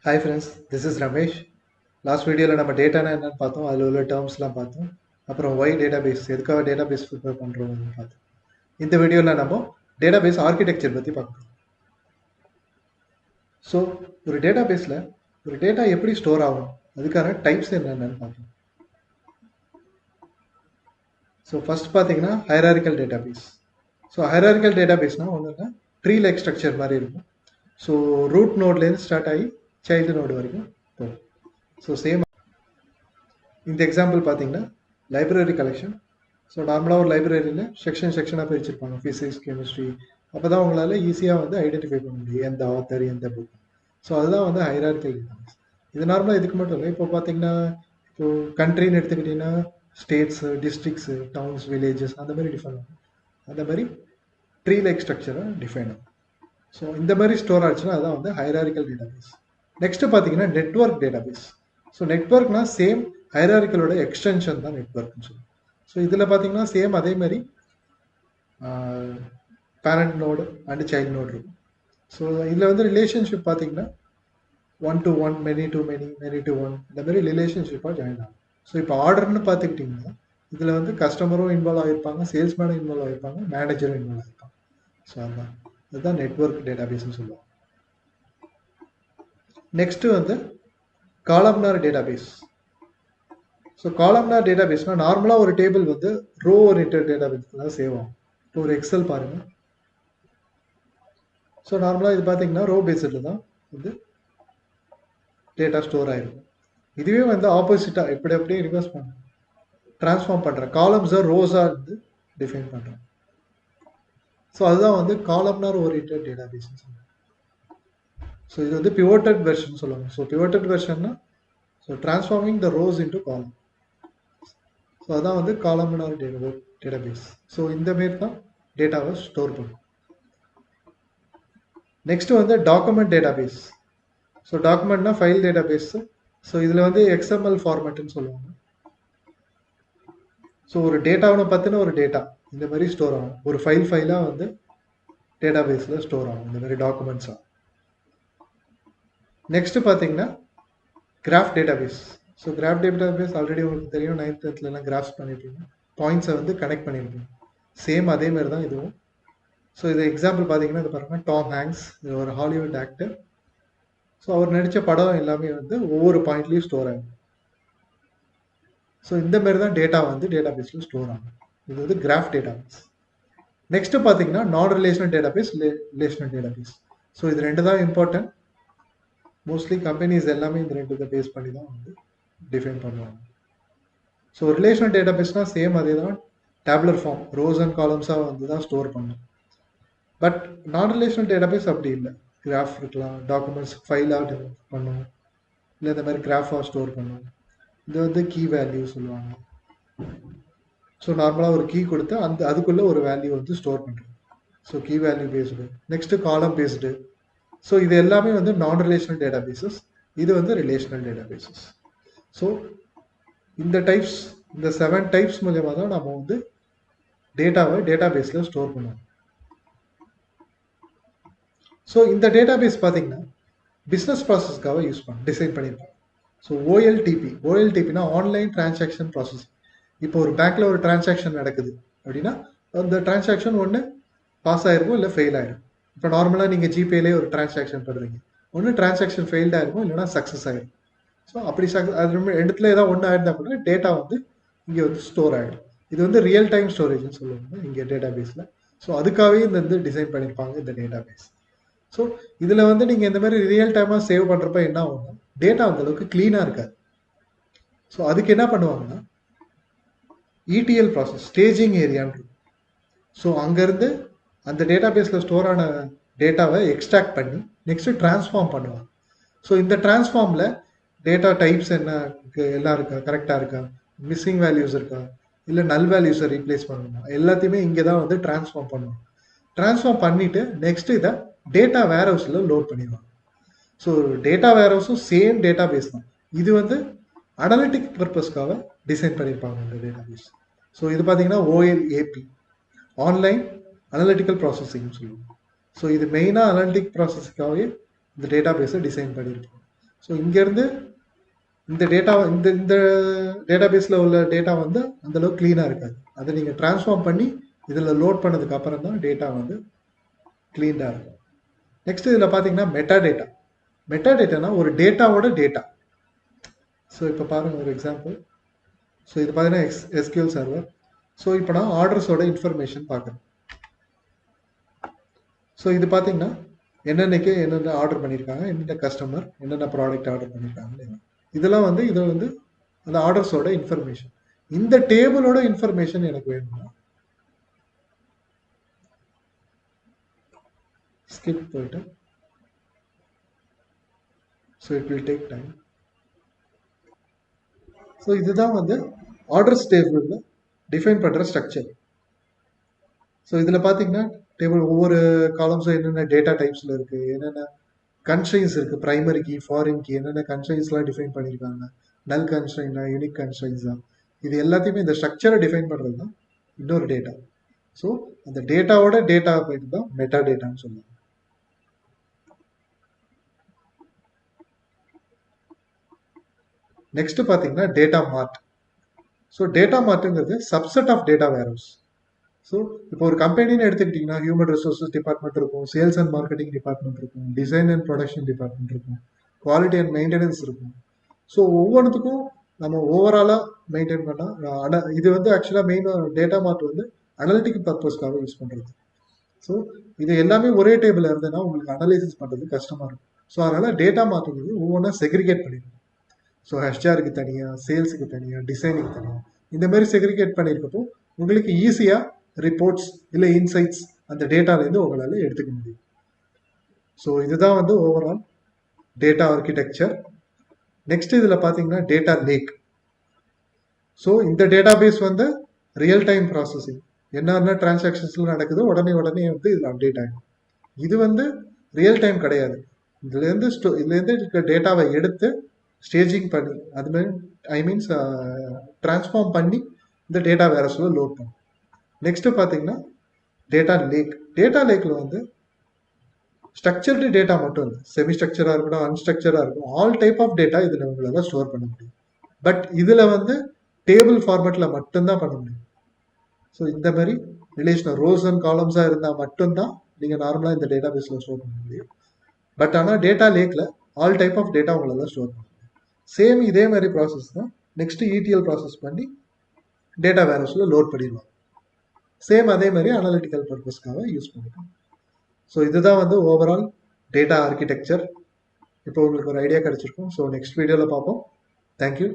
Hi friends, this is Ramesh. Last video la nama data na enna paathom adula ulla terms la paathom appuram why database edukava database prepare pandrom nu paathom indha video la nama database architecture பத்தி பார்க்கலாம். So ஒரு டேட்டாபேஸ்ல ஒரு data எப்படி store ஆகும் அதுக்கான types என்னென்னு பார்க்கலாம். So first பார்த்தீங்கன்னா ஹைராரிக்கல் டேட்டாபேஸ். ஸோ ஹைராரிக்கல் டேட்டாபேஸ்னா ஒன்றுனா ட்ரீ லைக் ஸ்ட்ரக்சர் மாதிரி இருக்கும். ஸோ ரூட் நோட்லேருந்து ஸ்டார்ட் ஆகி சைல்டு நோடு வரைக்கும் போகும். ஸோ சேம் இந்த எக்ஸாம்பிள் பார்த்தீங்கன்னா லைப்ரரி கலெக்ஷன். ஸோ நார்மலாக ஒரு லைப்ரரியில் செக்ஷனாக பிரிச்சிருப்பாங்க, ஃபிசிக்ஸ், கெமிஸ்ட்ரி. அப்போ தான் உங்களால் ஈஸியாக வந்து ஐடென்டிஃபை பண்ண முடியும் எந்த ஆத்தர் எந்த புக். ஸோ அதுதான் வந்து ஹைரார்கிக்கல் டேட்டாபேஸ். இது நார்மலாக இதுக்கு மட்டும் இல்லை. இப்போ பார்த்தீங்கன்னா இப்போ கண்ட்ரின்னு எடுத்துக்கிட்டிங்கன்னா ஸ்டேட்ஸு, டிஸ்ட்ரிக்ஸு, டவுன்ஸ், வில்லேஜஸ் அந்த மாதிரி டிஃபைன் ஆகும். அந்த மாதிரி ட்ரீ லைக் ஸ்ட்ரக்சரை டிஃபைன் ஆகும். ஸோ இந்த மாதிரி ஸ்டோர் ஆச்சுன்னா அதுதான் வந்து ஹைராரிக்கல் டேட்டாபேஸ். நெக்ஸ்ட் பார்த்தீங்கன்னா நெட்வொர்க் டேட்டாபேஸ். ஸோ நெட்வொர்க்னா சேம் ஹைராரிக்கலோட எக்ஸ்டென்ஷன் தான் நெட்வொர்க்னு சொல்லுவோம். ஸோ இதில் பார்த்தீங்கன்னா சேம் அதே மாதிரி parent node and child node இருக்கும். ஸோ இதில் வந்து ரிலேஷன்ஷிப் பார்த்தீங்கன்னா 1 to 1, many to many, many to 1 இந்த மாதிரி ரிலேஷன்ஷிப்பாக ஜாயின் ஆகும். ஸோ இப்போ ஆர்டர்னு பார்த்துக்கிட்டிங்கன்னா இதில் வந்து கஸ்டமரும் இன்வால்வ் ஆகிருப்பாங்க, சேல்ஸ்மேனும் இன்வால்வ் ஆகிருப்பாங்க, மேனேஜரும் இன்வால்வ் ஆகிருப்பாங்க. ஸோ அதுதான் நெட்வொர்க் டேட்டாபேஸ்னு சொல்லுவாங்க. நெக்ஸ்ட் வந்து காலம்னார் டேட்டாபேஸ். ஸோ காலம்னார் டேட்டாபேஸ்னா நார்மலாக ஒரு டேபிள் வந்து ரோ ஓரியன்டட் டேட்டாபேஸ் தான் சேவ் ஆகும். இப்போ ஒரு எக்ஸல் பாருங்க. ஸோ நார்மலாக இது பார்த்தீங்கன்னா ரோ பேஸ்டில் தான் வந்து டேட்டா ஸ்டோர் ஆகிருக்கும். இதுவே வந்து ஆப்போசிட்டாக எப்படி ரிவர்ஸ் பண்ண ட்ரான்ஸ்ஃபார்ம் பண்ணுறேன், காலம்ஸை ரோஸாக வந்து டிஃபைன் பண்ணுறேன். ஸோ அதுதான் வந்து காலம்னார் ஓரியன்டட் டேட்டாபேஸ். ஸோ இது வந்து பிவோட்டட் வெர்ஷன் சொல்லுவாங்க. ஸோ பிவோட்டட் வெர்ஷன்னா ஸோ ட்ரான்ஸ்ஃபார்மிங் த ரோஸ் இன்டு காலம். ஸோ அதான் வந்து காலம்னார் டேட்டாபேஸ். ஸோ இந்த மாரி தான் டேட்டாவை ஸ்டோர் பண்ணும். நெக்ஸ்ட் வந்து டாக்குமெண்ட் டேட்டாபேஸ். ஸோ டாக்குமெண்ட்னா ஃபைல் டேட்டாபேஸ். ஸோ இதில் வந்து XML ஃபார்மேட்டுன்னு சொல்லுவாங்க. ஸோ ஒரு டேட்டாவை பற்றின ஒரு டேட்டா இந்த மாதிரி ஸ்டோர் ஆகும். ஒரு ஃபைலாக வந்து டேட்டாபேஸில் ஸ்டோர் ஆகும் இந்த மாதிரி டாக்குமெண்ட்ஸாக. நெக்ஸ்ட் பார்த்தீங்கன்னா graph database. So graph database already உங்களுக்கு தெரியும், 9th 10th கிராஃப்ஸ் பண்ணியிருப்பீங்க, பாயிண்ட்ஸை வந்து கனெக்ட் பண்ணியிருப்பீங்க. சேம் அதே மாதிரி தான் இதுவும். ஸோ இது எக்ஸாம்பிள் பார்த்தீங்கன்னா இது பாருங்கள், டாம் ஹேங்க்ஸ், இது ஒரு ஹாலிவுட் ஆக்டர். ஸோ அவர் நடித்த படம் எல்லாமே வந்து ஒவ்வொரு பாயிண்ட்லேயும் ஸ்டோர் ஆகும். ஸோ இந்த மாதிரி தான் டேட்டா வந்து டேட்டாபேஸில் ஸ்டோர் ஆகும். இது வந்து கிராஃப் டேட்டாபேஸ். நெக்ஸ்ட் பார்த்தீங்கன்னா நான் relational database, relational database. So இது ரெண்டு தான் இம்பார்ட்டன்ட். மோஸ்ட்லி கம்பெனிஸ் எல்லாமே இந்த ரெண்டு பேஸ் பண்ணி தான் வந்து டிஃபைன் பண்ணுவாங்க. ஸோ ரிலேஷனல் டேட்டாபேஸ்னா சேம் அதே தான், டேப்லர் ஃபார்ம், ரோஸ் அண்ட் காலம்ஸாக வந்து தான் ஸ்டோர் பண்ணும். பட் நான் ரிலேஷனல் டேட்டாபேஸ் அப்படி இல்லை. கிராஃப் இருக்கலாம், டாக்குமெண்ட்ஸ் ஃபைலாக பண்ணும், இல்லை இந்த மாதிரி கிராஃபாக ஸ்டோர் பண்ணும். இது வந்து கீ வேல்யூ சொல்லுவாங்க. ஸோ நார்மலாக ஒரு கீ கொடுத்து அதுக்குள்ளே ஒரு வேல்யூ வந்து ஸ்டோர் பண்ணுறோம். So key value based. Next column based. So இது எல்லாமே வந்து நான் ரிலேஷனல் டேட்டாபேசஸ், இது வந்து ரிலேஷனல் டேட்டாபேசஸ். ஸோ இந்த 7 டைப்ஸ் மூலமாக தான் நம்ம வந்து டேட்டாவை டேட்டாபேஸில் ஸ்டோர் பண்ணுவோம். ஸோ இந்த டேட்டாபேஸ் பார்த்தீங்கன்னா பிஸ்னஸ் ப்ராசஸ்க்காக டிசைன் பண்ணியிருப்பாங்க. ஸோ ஓஎல்டிபினா ஆன்லைன் டிரான்சாக்ஷன் ப்ராசஸ். இப்போ ஒரு பேங்க்ல ஒரு டிரான்சாக்ஷன் நடக்குது அப்படின்னா அந்த டிரான்சாக்ஷன் ஒன்று பாஸ் ஆயிருக்கும், இல்லை ஃபெயில் ஆயிருக்கும். இப்போ நார்மலாக நீங்கள் ஜிபேலே ஒரு டிரான்சாக்ஷன் பண்ணுறீங்க, ஒன்று டிரான்சாக்ஷன் ஃபெயில்ட் ஆயிருக்கும், இல்லைனா சக்ஸஸ் ஆயிருக்கும். ஸோ அப்படி அது ரெண்டுத்துல ஏதாவது ஒன்று ஆயிருந்தா கூட டேட்டா வந்து இங்கே வந்து ஸ்டோர் ஆகிடும். இது வந்து ரியல் டைம் ஸ்டோரேஜ்னு சொல்லுவாங்க இங்கே டேட்டாபேஸில். ஸோ அதுக்காகவே இந்த வந்து டிசைன் பண்ணியிருப்பாங்க இந்த டேட்டாபேஸ். ஸோ இதில் வந்து நீங்கள் இந்த மாதிரி ரியல் டைமாக சேவ் பண்ணுறப்ப என்ன ஆகும்னா டேட்டா அந்தளவுக்கு க்ளீனாக இருக்காது. ஸோ அதுக்கு என்ன பண்ணுவாங்கன்னா ETL ப்ராசஸ், ஸ்டேஜிங் ஏரியான்னு இருக்கும். ஸோ அங்கேருந்து அந்த டேட்டாபேஸில் ஸ்டோர் ஆன டேட்டாவை எக்ஸ்ட்ராக்ட் பண்ணி நெக்ஸ்ட்டு ட்ரான்ஸ்ஃபார்ம் பண்ணுவாங்க. ஸோ இந்த ட்ரான்ஸ்ஃபார்மில் டேட்டா டைப்ஸ் என்ன எல்லாம் இருக்கா, கரெக்டாக இருக்கா, மிஸ்ஸிங் வேல்யூஸ் இருக்கா, இல்லை நல் வேல்யூஸை ரீப்ளேஸ் பண்ணணுமா, எல்லாத்தையுமே இங்கே தான் வந்து ட்ரான்ஸ்ஃபார்ம் பண்ணுவாங்க. ட்ரான்ஸ்ஃபார்ம் பண்ணிவிட்டு நெக்ஸ்ட்டு இதை டேட்டா வேர்ஹவுஸில் லோட் பண்ணிடுவாங்க. ஸோ டேட்டா வேர்ஹவுஸும் சேம் டேட்டாபேஸ் தான். இது வந்து அனலிட்டிக் பர்பஸ்க்காக டிசைன் பண்ணியிருப்பாங்க இந்த டேட்டாபேஸ். ஸோ இது பார்த்தீங்கன்னா OLAP, ஆன்லைன் அனலிட்டிக்கல் ப்ராசஸிங்னு சொல்லுவோம். ஸோ இது மெயினாக அனலிட்டிக் ப்ராசஸ்க்காகவே இந்த டேட்டாபேஸை டிசைன் பண்ணியிருப்பாங்க. ஸோ இங்கேருந்து இந்த டேட்டா இந்த டேட்டாபேஸில் உள்ள டேட்டா வந்து அந்தளவுக்கு க்ளீனாக இருக்காது. அதை நீங்கள் ட்ரான்ஸ்ஃபார்ம் பண்ணி இதில் லோட் பண்ணதுக்கு அப்புறம் தான் டேட்டா வந்து க்ளீனாக இருக்கும். நெக்ஸ்ட் இதில் பார்த்தீங்கன்னா மெட்டாடேட்டா. மெட்டாடேட்டானா ஒரு டேட்டாவோட டேட்டா. ஸோ இப்போ பாருங்கள் ஒரு எக்ஸாம்பிள். ஸோ இது பார்த்தீங்கன்னா எஸ்கியூஎல் சர்வர். ஸோ இப்போ நான் ஆர்டர்ஸோட இன்ஃபர்மேஷன் பார்க்குறேன். ஸோ இது பார்த்தீங்கன்னா என்னென்னக்கு என்னென்ன ஆர்டர் பண்ணியிருக்காங்க, என்னென்ன கஸ்டமர் என்னென்ன ப்ராடக்ட் ஆர்டர் பண்ணியிருக்காங்க, இதெல்லாம் வந்து இது வந்து அந்த ஆர்டர்ஸோட இன்ஃபர்மேஷன். இந்த டேபிளோட இன்ஃபர்மேஷன் எனக்கு வேணும்னா ஸ்கிப் போயிட்டு, so it will take time. So இதுதான் வந்து ஆர்டர்ஸ் டேபிளில் டிஃபைன் பண்ணுற ஸ்ட்ரக்சர். ஸோ இதில் பார்த்தீங்கன்னா டேபிள் ஒவ்வொரு காலம்ஸும் என்னென்ன டேட்டா டைப்ஸில் இருக்குது, என்னென்ன கன்ஸ்ட்ரெயின்ஸ் இருக்குது, ப்ரைமரி கீ ஃபாரின் கீ என்னென்ன கன்ஸ்ட்ரெயின்ஸ்லாம் டிஃபைன் பண்ணியிருக்காங்க, நல் கன்ஸ்ட்ரெயினா யூனிக் கன்ஸ்ட்ரெயின்ஸா, இது எல்லாத்தையுமே இந்த ஸ்ட்ரக்சரை டிஃபைன் பண்ணுறது தான் இன்னொரு டேட்டா. ஸோ அந்த டேட்டாவோட டேட்டா போயிட்டு தான் மெட்டா டேட்டான்னு சொல்லுவாங்க. நெக்ஸ்ட் பார்த்தீங்கன்னா டேட்டா மார்ட். ஸோ டேட்டா மார்ட்டுங்கிறது subset of data warehouse. So இப்போ ஒரு கம்பெனின்னு எடுத்துக்கிட்டிங்கன்னா ஹியூமன் ரிசோர்ஸஸ் டிபார்ட்மெண்ட் இருக்கும், சேல்ஸ் அண்ட் மார்க்கெட்டிங் டிபார்ட்மெண்ட் இருக்கும், டிசைன் அண்ட் ப்ரொடக்ஷன் டிபார்ட்மெண்ட் இருக்கும், குவாலிட்டி அண்ட் மெயின்டெனன்ஸ் இருக்கும். ஸோ ஒவ்வொன்றுத்துக்கும் நம்ம ஓவராலாக மெயின்டைன் பண்ணால் இது வந்து ஆக்சுவலாக மெயினாக டேட்டா மார்ட் வந்து அனலிட்டிக் பர்பஸ்க்காக யூஸ் பண்ணுறது. ஸோ இது எல்லாமே ஒரே டேபிள் இருந்ததுன்னா உங்களுக்கு அனலைசிஸ் பண்ணுறது கஷ்டமாக இருக்கும். ஸோ அதனால் டேட்டா மார்ட்டுங்கிறது ஒவ்வொன்றா செக்ரிகேட் பண்ணிடணும். ஸோ ஹெச்ஆருக்கு தனியாக, சேல்ஸுக்கு தனியாக, டிசைனுக்கு தனியாக, இந்த மாதிரி செக்ரிகேட் பண்ணியிருக்கப்போ உங்களுக்கு ஈஸியாக ரிப்போர்ட்ஸ் இல்லை இன்சைட்ஸ் அந்த டேட்டாலேருந்து உங்களால் எடுத்துக்க முடியும். ஸோ இதுதான் வந்து ஓவரால் டேட்டா ஆர்கிடெக்சர். நெக்ஸ்ட் இதில் பார்த்தீங்கன்னா டேட்டா லேக். ஸோ இந்த டேட்டாபேஸ் வந்து ரியல் டைம் ப்ராசஸிங், என்னென்ன டிரான்சாக்ஷன்ஸ்லாம் நடக்குதோ உடனே வந்து இதில் அப்டேட் ஆகிடும். இது வந்து ரியல் டைம் கிடையாது. இதுலேருந்து இருக்க டேட்டாவை எடுத்து ஸ்டேஜிங் பண்ணி அதுமாதிரி ட்ரான்ஸ்ஃபார்ம் பண்ணி இந்த டேட்டா வேர்ஹவுஸில் லோட் பண்ணும். நெக்ஸ்ட்டு பார்த்தீங்கன்னா டேட்டா லேக். டேட்டா லேக்கில் வந்து ஸ்ட்ரக்சர்டு டேட்டா மட்டும் இல்லை, செமி ஸ்ட்ரக்சராக இருக்கட்டும், அன்ஸ்ட்ரக்சராக இருக்கும், ஆல் டைப் ஆஃப் டேட்டா இதில் உங்களால் ஸ்டோர் பண்ண முடியும். பட் இதில் வந்து டேபிள் ஃபார்மேட்டில் மட்டும்தான் பண்ண முடியும். ஸோ இந்த மாதிரி ரிலேஷனல் ரோஸ் அண்ட் காலம்ஸாக இருந்தால் மட்டும்தான் நீங்கள் நார்மலாக இந்த டேட்டா பேஸில் ஸ்டோர் பண்ண முடியும். பட் ஆனால் டேட்டா லேக்கில் ஆல் டைப் ஆஃப் டேட்டா உங்களால் ஸ்டோர் பண்ண முடியும். சேம் இதே மாதிரி ப்ராசஸ் தான் நெக்ஸ்ட் ETL ப்ராசஸ் பண்ணி டேட்டா வேர்ஹவுஸில் லோட் பண்ணிடுவாங்க. சேம் அதே மாதிரி அனலிட்டிக்கல் பர்பஸ்க்காக யூஸ் பண்ணிக்கலாம். ஸோ இதுதான் வந்து ஓவரால் டேட்டா ஆர்கிடெக்சர். இப்போ உங்களுக்கு ஒரு ஐடியா கிடைச்சிருக்கும். ஸோ நெக்ஸ்ட் வீடியோவில் பார்ப்போம். தேங்க்யூ.